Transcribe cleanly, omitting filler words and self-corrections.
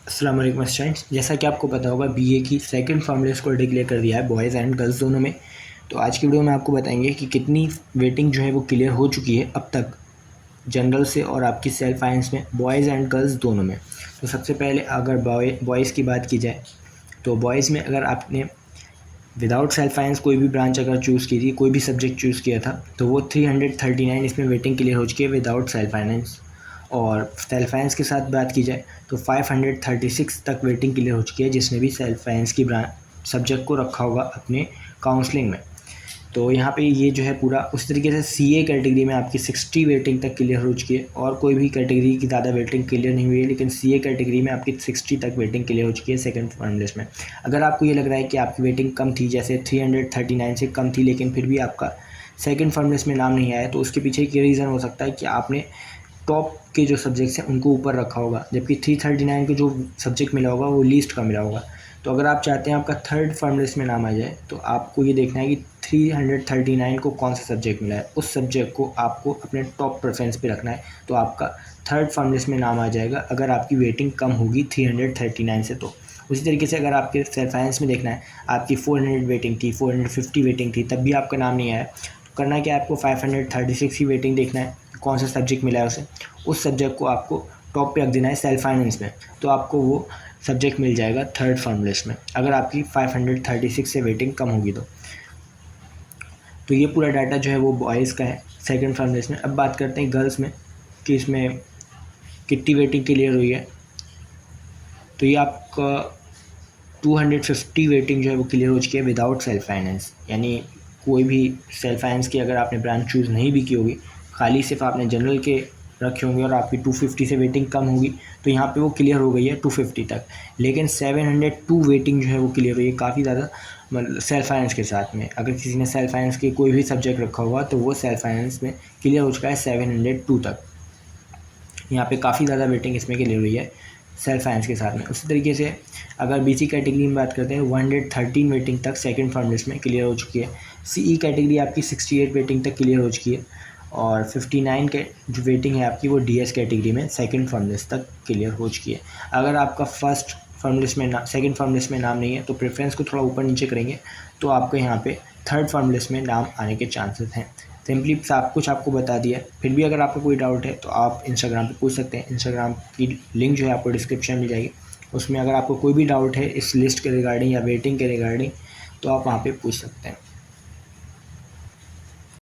अस्सलाम वालेकुम स्टूडेंट्स, जैसा कि आपको पता होगा बीए की सेकंड फॉर्म लिस्ट को डिक्लेयर कर दिया है बॉयज़ एंड गर्ल्स दोनों में। तो आज की वीडियो में आपको बताएंगे कि कितनी वेटिंग जो है वो क्लियर हो चुकी है अब तक जनरल से और आपकी सेल्फ फाइनेंस में बॉयज़ एंड गर्ल्स दोनों में। तो सबसे पहले अगर बॉयज़ की बात की जाए तो बॉयज़ में अगर आपने विदाउट सेल्फ फाइनेंस कोई भी ब्रांच अगर चूज़ की थी, कोई भी सब्जेक्ट चूज़ किया था, तो वो 339 इसमें वेटिंग क्लियर हो चुकी है विदाउट सेल्फ फाइनेंस। और सेल्फ फाइनेंस के साथ बात की जाए तो 536 तक वेटिंग क्लियर हो चुकी है जिसने भी सेल्फ फाइनेंस की ब्रांच सब्जेक्ट को रखा होगा अपने काउंसलिंग में। तो यहाँ पे ये जो है पूरा उस तरीके से सीए कैटेगरी में आपकी 60 वेटिंग तक क्लियर हो चुकी है, और कोई भी कैटेगरी की ज़्यादा वेटिंग क्लियर नहीं हुई है, लेकिन सीए कैटेगरी में आपकी 60 तक वेटिंग क्लियर हो चुकी है सेकंड फॉर्म लिस्ट में। अगर आपको ये लग रहा है कि आपकी वेटिंग कम थी, जैसे 339 से कम थी, लेकिन फिर भी आपका सेकंड फॉर्म लिस्ट में नाम नहीं आया, तो उसके पीछे एक रीज़न हो सकता है कि आपने टॉप के जो सब्जेक्ट्स हैं उनको ऊपर रखा होगा, जबकि 339 को जो सब्जेक्ट मिला होगा वो लीस्ट का मिला होगा। तो अगर आप चाहते हैं आपका थर्ड फॉर्म लिस्ट में नाम आ जाए, तो आपको ये देखना है कि 339 को कौन सा सब्जेक्ट मिला है, उस सब्जेक्ट को आपको अपने टॉप प्रेफरेंस पे रखना है, तो आपका थर्ड फॉर्म लिस्ट में नाम आ जाएगा अगर आपकी वेटिंग कम होगी 339 से। तो उसी तरीके से अगर आपके सेल्फ फाइनेंस में देखना है, आपकी 400 वेटिंग थी, 450 वेटिंग थी, तब भी आपका नाम नहीं आया, तो करना है कि आपको 536 की वेटिंग देखना है, कौन सा सब्जेक्ट मिला है उसे, उस सब्जेक्ट को आपको टॉप पे रख देना है सेल्फ फाइनेंस में, तो आपको वो सब्जेक्ट मिल जाएगा थर्ड फॉर्म लिस्ट में अगर आपकी 536 से वेटिंग कम होगी तो ये पूरा डाटा जो है वो बॉयज़ का है सेकंड फॉर्म लिस्ट में। अब बात करते हैं गर्ल्स में कि इसमें कितनी वेटिंग क्लियर हुई है। तो ये आपका 250 वेटिंग जो है वो क्लियर हो चुकी है विदाउट सेल्फ फाइनेंस, यानी कोई भी सेल्फ फाइनेंस की अगर आपने ब्रांच चूज़ नहीं भी की होगी, खाली सिर्फ आपने जनरल के रखे होंगे और आपकी 250 से वेटिंग कम होगी, तो यहाँ पे वो क्लियर हो गई है 250 तक। लेकिन 702 वेटिंग जो है वो क्लियर हुई है, काफ़ी ज़्यादा, मतलब सेल्फ फाइनेंस के साथ में। अगर किसी ने सेल्फ फाइनेंस के कोई भी सब्जेक्ट रखा हुआ तो वो सेल्फ फाइनेंस में क्लियर हो चुका है 702 तक। यहाँ पे काफ़ी ज़्यादा वेटिंग इसमें क्लियर हुई है सेल्फ फाइनेंस के साथ में। उसी तरीके से अगर बीसी कैटेगरी में बात करते हैं, 113 वेटिंग तक सेकंड फॉर्म लिस्ट में क्लियर हो चुकी है। सीई कैटेगरी आपकी 68 वेटिंग तक क्लियर हो चुकी है, और 59 के जो वेटिंग है आपकी वो डीएस कैटेगरी में सेकंड फॉर्म लिस्ट तक क्लियर हो चुकी है। अगर आपका फर्स्ट फॉर्म लिस्ट में सेकंड फॉर्म लिस्ट में नाम नहीं है, तो प्रेफरेंस को थोड़ा ऊपर नीचे करेंगे तो आपको यहाँ पे थर्ड फॉर्म लिस्ट में नाम आने के चांसेस हैं। सिंपली सब कुछ आपको बता दिया। फिर भी अगर आपको कोई डाउट है तो आप इंस्टाग्राम पे पूछ सकते हैं। इंस्टाग्राम की लिंक जो है आपको डिस्क्रिप्शन में जाएगी, उसमें अगर आपको कोई भी डाउट है इस लिस्ट के रिगार्डिंग या वेटिंग के रिगार्डिंग, तो आप वहाँ पे पूछ सकते हैं।